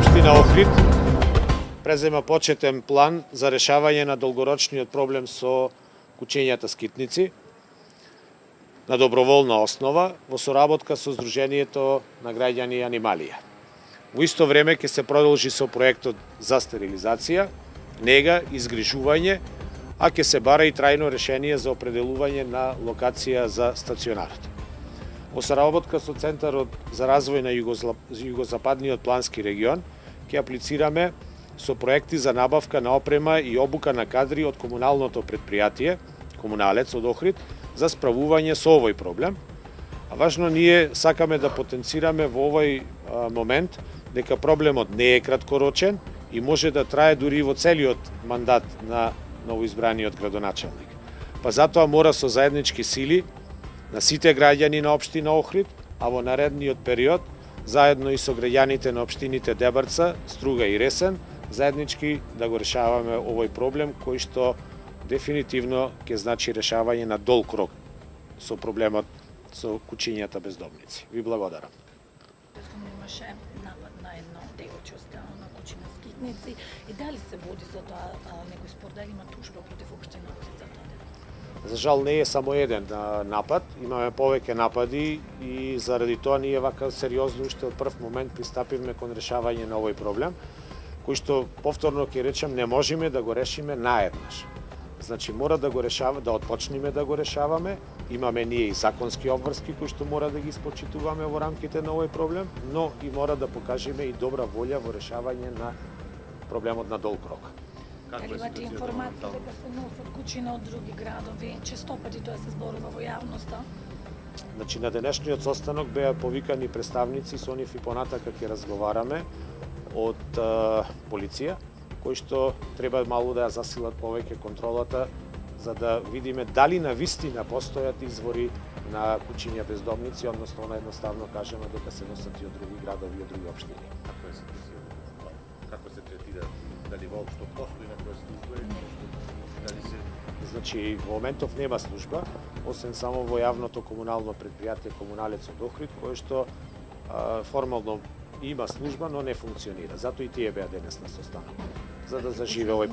Општина Охрид презема почетен план за решавање на долгорочниот проблем со кучењата скитници на доброволна основа во соработка со Сдруженијето на граѓани и анималија. Во исто време ќе се продолжи со проектот за стерилизација, нега и згрижување, а ќе се бара и трајно решение за определување на локација за стационарот. Во соработка со Центарот за развој на југозападниот плански регион ќе аплицираме со проекти за набавка на опрема и обука на кадри од комуналното предпријатие, Комуналец од Охрид, за справување со овој проблем. А важно, ние сакаме да потенцираме во овој момент дека проблемот не е краткорочен и може да трае дури во целиот мандат на новоизбраниот градоначелник. Па затоа мора со заеднички сили на сите граѓани на општина Охрид, а во наредниот период, заедно и со граѓаните на општините Дебарца, Струга и Ресен, заеднички да го решаваме овој проблем, кој што дефинитивно ќе значи решавање на долг рок со проблемот со кучињата бездомници. Ви благодарам. Имаше напад на едно девојче од страна на кучина скитници и дали се води за тоа некој спор, дали има тужба против општина Охрид за тоа? За жал не е само еден напад, имаме повеќе напади и заради тоа ние вака сериозно уште од прв момент пристапивме кон решавање на овој проблем, кој што повторно ќе речем не можеме да го решиме наеднаш. Значи мора да го решава, да отпочнеме да го решаваме, имаме ние и законски обврски кои што мора да ги испочитуваме во рамките на овој проблем, но и мора да покажеме и добра волја во решавање на проблемот на долг рок. Дали имате информација дека се носат кучина од други градови? Често пати тоа се зборува во јавноста. Значи на денешниот состанок беа повикани представници, со нив и понатака ќе разговараме од полиција, кои што треба малку да ја засилат повеќе контролата, за да видиме дали на вистина постојат извори на кучиња бездомници, односно наедноставно кажеме дека се носат и од други градови и од други општини. Како се третира? Дали воопшто постои некоја служба? Дали се... Значи, во моментов нема служба, освен само во јавното комунално предпријатие Комуналец од Охрид, кое што формално има служба, но не функционира. Зато и тие беа денес на состанок, за да заживе овој